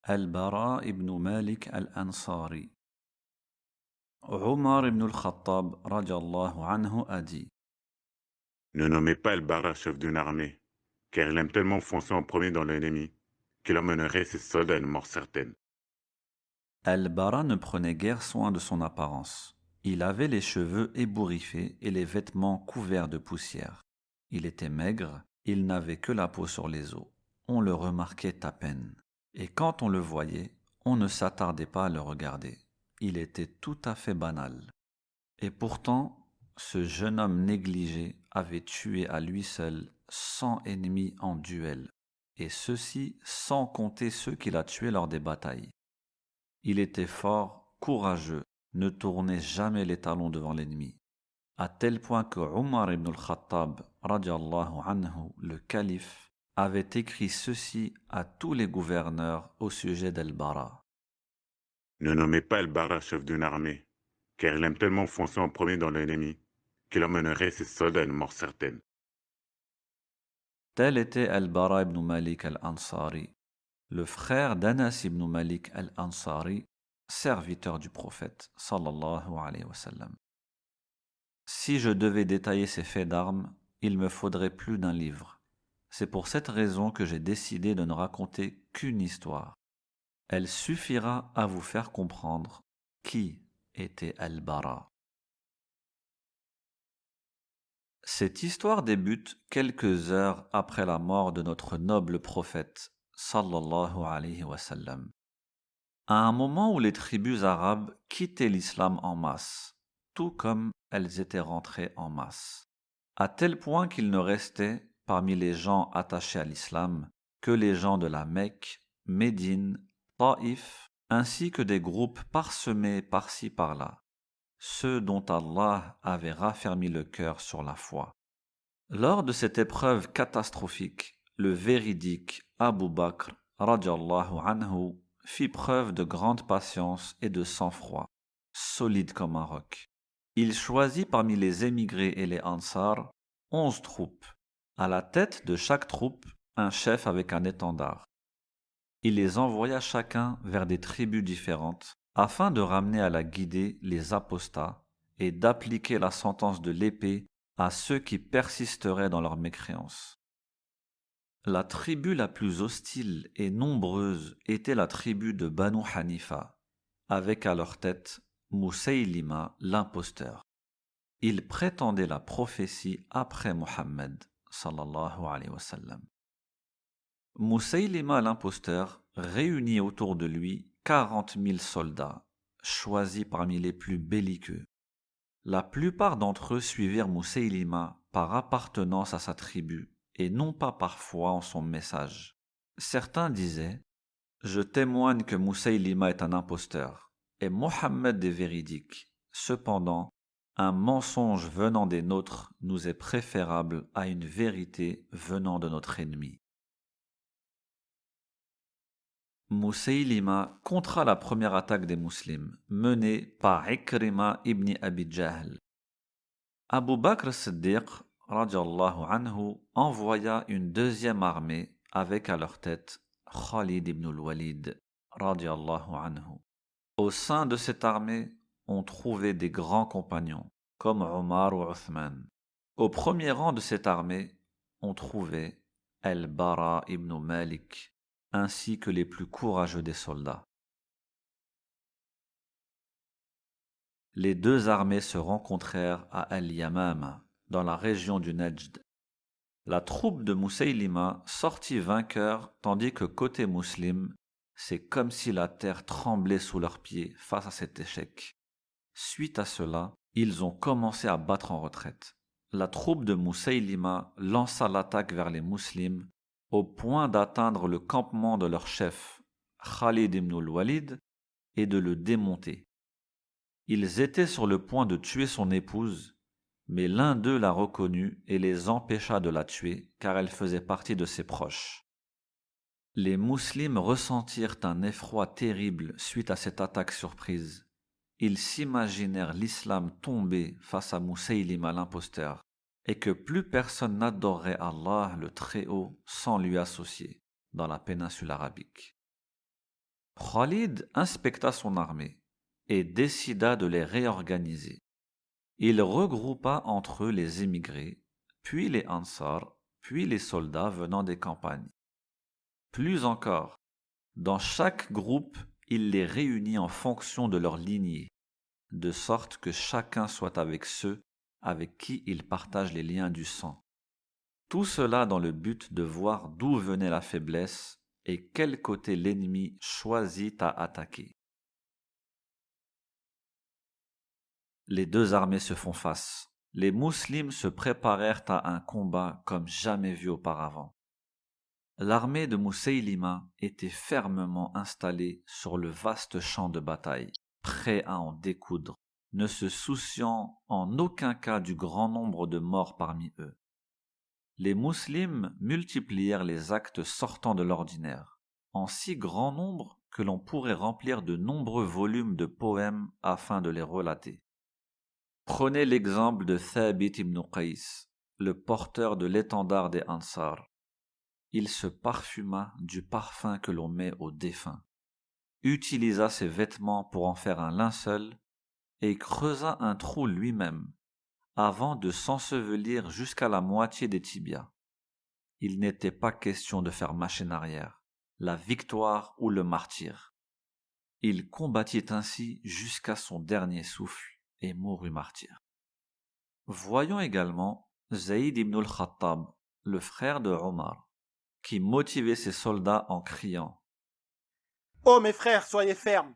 Al-Bara ibn Malik al-Ansari. Omar ibn al-Khattab radiallahu anhu a dit: Ne nommez pas El-Bara chef d'une armée, car il aime tellement foncer en premier dans l'ennemi qu'il emmènerait ses soldats à une mort certaine. Al-Bara ne prenait guère soin de son apparence. Il avait les cheveux ébouriffés et les vêtements couverts de poussière. Il était maigre, il n'avait que la peau sur les os. On le remarquait à peine. Et quand on le voyait, on ne s'attardait pas à le regarder. Il était tout à fait banal. Et pourtant, ce jeune homme négligé avait tué à lui seul 100 ennemis en duel, et ceci sans compter ceux qu'il a tués lors des batailles. Il était fort, courageux, ne tournait jamais les talons devant l'ennemi, à tel point que Omar ibn al-Khattab, radiallahu anhu, le calife, avait écrit ceci à tous les gouverneurs au sujet d'Al-Bara. Ne nommez pas El-Bara chef d'une armée, car il aime tellement foncer en premier dans l'ennemi qu'il emmènerait ses soldats à une mort certaine. Tel était Al-Bara ibn Malik al-Ansari, le frère d'Anas ibn Malik al-Ansari, serviteur du prophète, sallallahu alayhi wa sallam. Si je devais détailler ces faits d'armes, il me faudrait plus d'un livre. C'est pour cette raison que j'ai décidé de ne raconter qu'une histoire. Elle suffira à vous faire comprendre qui était Al-Bara. Cette histoire débute quelques heures après la mort de notre noble prophète, sallallahu alayhi wa sallam, à un moment où les tribus arabes quittaient l'islam en masse, tout comme elles étaient rentrées en masse, à tel point qu'il ne restait, parmi les gens attachés à l'islam, que les gens de la Mecque, Médine, Taïf, ainsi que des groupes parsemés par-ci par-là, ceux dont Allah avait raffermi le cœur sur la foi. Lors de cette épreuve catastrophique, le véridique Abu Bakr radiallahu anhu fit preuve de grande patience et de sang-froid, solide comme un roc. Il choisit parmi les émigrés et les Ansar 11 troupes. À la tête de chaque troupe, un chef avec un étendard. Il les envoya chacun vers des tribus différentes afin de ramener à la guidée les apostats et d'appliquer la sentence de l'épée à ceux qui persisteraient dans leur mécréance. La tribu la plus hostile et nombreuse était la tribu de Banu Hanifa, avec à leur tête Moussaïlima l'imposteur. Il prétendait la prophétie après Mohammed, sallallahu alayhi wa sallam. Moussaïlima l'imposteur réunit autour de lui 40 000 soldats, choisis parmi les plus belliqueux. La plupart d'entre eux suivirent Moussaïlima par appartenance à sa tribu et non pas par foi en son message. Certains disaient: je témoigne que Moussaïlima est un imposteur et Mohammed est véridique. Cependant, un mensonge venant des nôtres nous est préférable à une vérité venant de notre ennemi. Moussaïlima contra la première attaque des musulmans, menée par Ikrima ibn Abi Jahl. Abu Bakr Siddiq radiallahu anhu envoya une deuxième armée avec à leur tête Khalid ibn al-Walid radiallahu anhu. Au sein de cette armée, on trouvait des grands compagnons comme Omar ou Uthman. Au premier rang de cette armée, on trouvait Al-Bara ibn Malik, ainsi que les plus courageux des soldats. Les deux armées se rencontrèrent à Al-Yamama, dans la région du Najd. La troupe de Moussaïlima sortit vainqueur, tandis que côté musulman, c'est comme si la terre tremblait sous leurs pieds face à cet échec. Suite à cela, ils ont commencé à battre en retraite. La troupe de Moussaïlima lança l'attaque vers les musulmans au point d'atteindre le campement de leur chef, Khalid ibn al-Walid, et de le démonter. Ils étaient sur le point de tuer son épouse, mais l'un d'eux la reconnut et les empêcha de la tuer, car elle faisait partie de ses proches. Les musulmans ressentirent un effroi terrible suite à cette attaque surprise. Ils s'imaginèrent l'islam tomber face à Moussaïlima l'imposteur, et que plus personne n'adorerait Allah le Très-Haut sans lui associer dans la péninsule arabique. Khalid inspecta son armée et décida de les réorganiser. Il regroupa entre eux les émigrés, puis les Ansar, puis les soldats venant des campagnes. Plus encore, dans chaque groupe, il les réunit en fonction de leur lignée, de sorte que chacun soit avec ceux avec qui il partage les liens du sang. Tout cela dans le but de voir d'où venait la faiblesse et quel côté l'ennemi choisit à attaquer. Les deux armées se font face. Les musulmans se préparèrent à un combat comme jamais vu auparavant. L'armée de Musaylima était fermement installée sur le vaste champ de bataille, prêt à en découdre, ne se souciant en aucun cas du grand nombre de morts parmi eux. Les musulmans multiplièrent les actes sortant de l'ordinaire, en si grand nombre que l'on pourrait remplir de nombreux volumes de poèmes afin de les relater. Prenez l'exemple de Thabit ibn Qais, le porteur de l'étendard des Ansar. Il se parfuma du parfum que l'on met aux défunts, utilisa ses vêtements pour en faire un linceul et creusa un trou lui-même avant de s'ensevelir jusqu'à la moitié des tibias. Il n'était pas question de faire machine arrière, la victoire ou le martyre. Il combattit ainsi jusqu'à son dernier souffle et mourut martyr. Voyons également Zayd ibn al-Khattab, le frère de Omar, qui motivait ses soldats en criant « Oh mes frères, soyez fermes,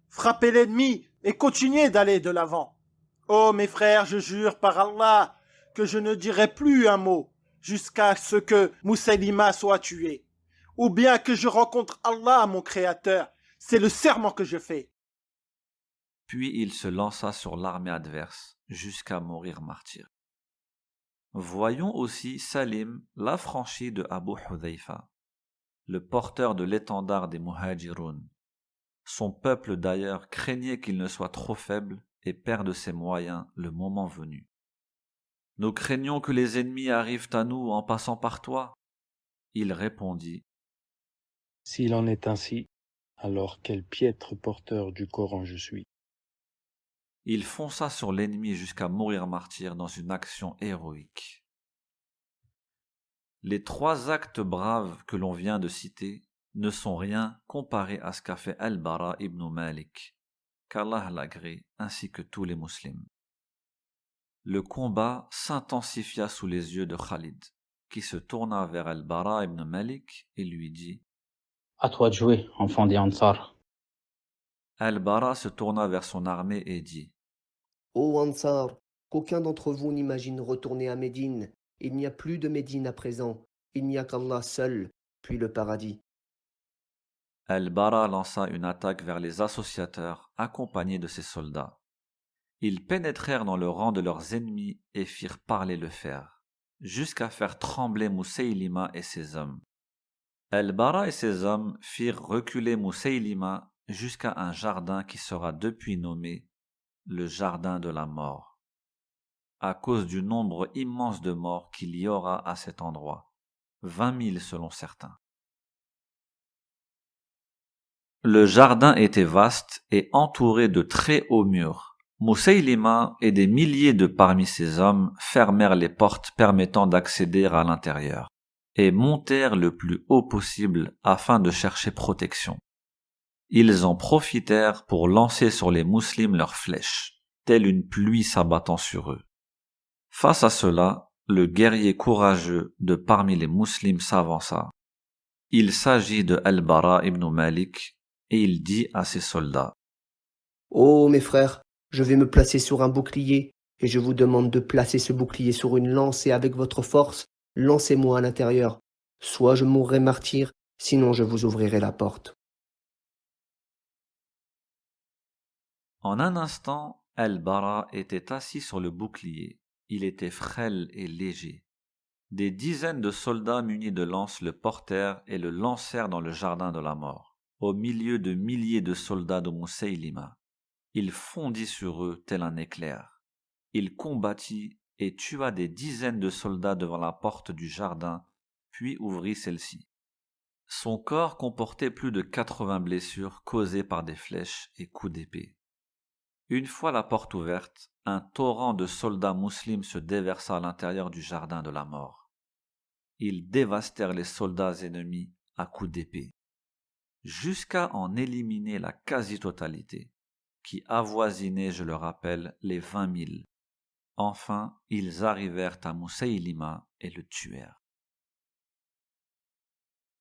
frappez l'ennemi et continuez d'aller de l'avant. Oh mes frères, je jure par Allah que je ne dirai plus un mot jusqu'à ce que Musaylima soit tué, ou bien que je rencontre Allah, mon Créateur. C'est le serment que je fais. » Puis il se lança sur l'armée adverse jusqu'à mourir martyr. Voyons aussi Salim, l'affranchi de Abu Hudhayfa, le porteur de l'étendard des Muhajiroun. Son peuple d'ailleurs craignait qu'il ne soit trop faible et perde ses moyens le moment venu. « Nous craignons que les ennemis arrivent à nous en passant par toi. » Il répondit : « S'il en est ainsi, alors quel piètre porteur du Coran je suis. » Il fonça sur l'ennemi jusqu'à mourir martyr dans une action héroïque. Les trois actes braves que l'on vient de citer ne sont rien comparés à ce qu'a fait Al-Bara ibn Malik, qu'Allah l'agrée, ainsi que tous les musulmans. Le combat s'intensifia sous les yeux de Khalid, qui se tourna vers Al-Bara ibn Malik et lui dit : « À toi de jouer, enfant des Ansar. » Al-Bara se tourna vers son armée et dit : « Ô Ansar, qu'aucun d'entre vous n'imagine retourner à Médine. Il n'y a plus de Médine à présent. Il n'y a qu'Allah seul, puis le paradis. » Al-Bara lança une attaque vers les associateurs accompagnés de ses soldats. Ils pénétrèrent dans le rang de leurs ennemis et firent parler le fer, jusqu'à faire trembler Musaylima et ses hommes. Al-Bara et ses hommes firent reculer Musaylima jusqu'à un jardin qui sera depuis nommé le jardin de la mort, à cause du nombre immense de morts qu'il y aura à cet endroit, 20 000 selon certains. Le jardin était vaste et entouré de très hauts murs. Musaylima et des milliers de parmi ses hommes fermèrent les portes permettant d'accéder à l'intérieur et montèrent le plus haut possible afin de chercher protection. Ils en profitèrent pour lancer sur les musulmans leurs flèches, telle une pluie s'abattant sur eux. Face à cela, le guerrier courageux de parmi les musulmans s'avança. Il s'agit de Al-Bara ibn Malik et il dit à ses soldats : « Ô mes frères, je vais me placer sur un bouclier, et je vous demande de placer ce bouclier sur une lance et avec votre force, lancez-moi à l'intérieur. Soit je mourrai martyr, sinon je vous ouvrirai la porte. » En un instant, Al-Bara était assis sur le bouclier. Il était frêle et léger. Des dizaines de soldats munis de lances le portèrent et le lancèrent dans le jardin de la mort, au milieu de milliers de soldats de Musaylima. Il fondit sur eux tel un éclair. Il combattit et tua des dizaines de soldats devant la porte du jardin, puis ouvrit celle-ci. Son corps comportait plus de 80 blessures causées par des flèches et coups d'épée. Une fois la porte ouverte, un torrent de soldats musulmans se déversa à l'intérieur du jardin de la mort. Ils dévastèrent les soldats ennemis à coups d'épée, jusqu'à en éliminer la quasi-totalité, qui avoisinait, je le rappelle, les 20 000. Enfin, ils arrivèrent à Moussaïlima et le tuèrent.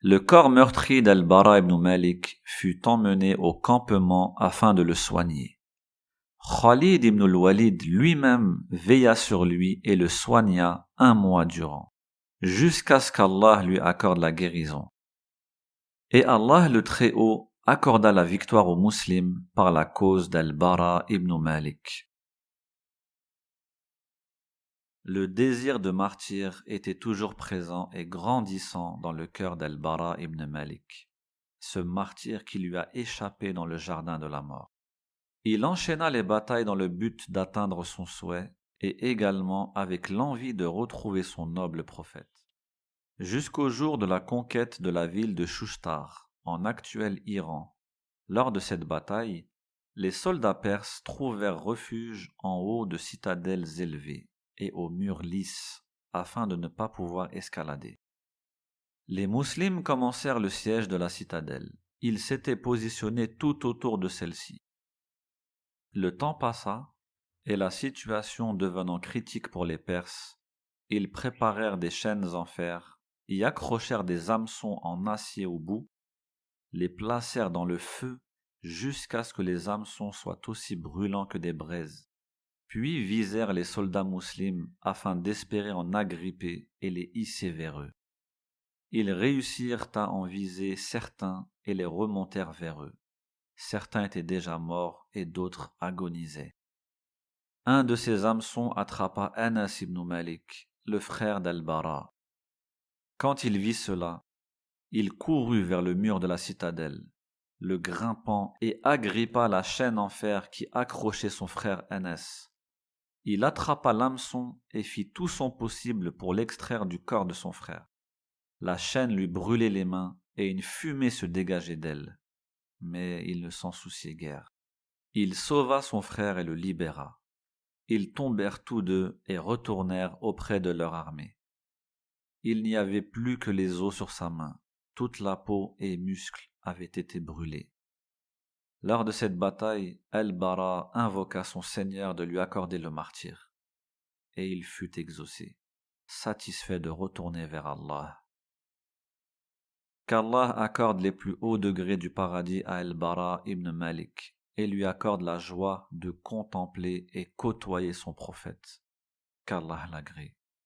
Le corps meurtri d'Al-Bara ibn Malik fut emmené au campement afin de le soigner. Khalid ibn al-Walid lui-même veilla sur lui et le soigna 1 mois durant, jusqu'à ce qu'Allah lui accorde la guérison. Et Allah le Très-Haut accorda la victoire aux musulmans par la cause d'Al-Bara ibn Malik. Le désir de martyr était toujours présent et grandissant dans le cœur d'Al-Bara ibn Malik, ce martyr qui lui a échappé dans le jardin de la mort. Il enchaîna les batailles dans le but d'atteindre son souhait et également avec l'envie de retrouver son noble prophète. Jusqu'au jour de la conquête de la ville de Shushtar, en actuel Iran. Lors de cette bataille, les soldats perses trouvèrent refuge en haut de citadelles élevées et aux murs lisses, afin de ne pas pouvoir escalader. Les musulmans commencèrent le siège de la citadelle. Ils s'étaient positionnés tout autour de celle-ci. Le temps passa, et la situation devenant critique pour les Perses, ils préparèrent des chaînes en fer, y accrochèrent des hameçons en acier au bout, les placèrent dans le feu jusqu'à ce que les hameçons soient aussi brûlants que des braises, puis visèrent les soldats musulmans afin d'espérer en agripper et les hisser vers eux. Ils réussirent à en viser certains et les remontèrent vers eux. Certains étaient déjà morts et d'autres agonisaient. Un de ces hameçons attrapa Anas ibn Malik, le frère d'Al-Bara. Quand il vit cela, il courut vers le mur de la citadelle, le grimpant et agrippa la chaîne en fer qui accrochait son frère Anas. Il attrapa l'hameçon et fit tout son possible pour l'extraire du corps de son frère. La chaîne lui brûlait les mains et une fumée se dégageait d'elle. Mais il ne s'en souciait guère. Il sauva son frère et le libéra. Ils tombèrent tous deux et retournèrent auprès de leur armée. Il n'y avait plus que les os sur sa main. Toute la peau et muscles avaient été brûlés. Lors de cette bataille, Al-Bara invoqua son Seigneur de lui accorder le martyre. Et il fut exaucé, satisfait de retourner vers Allah. Qu'Allah accorde les plus hauts degrés du paradis à Al-Bara ibn Malik et lui accorde la joie de contempler et côtoyer son prophète. Qu'Allah l'agrée.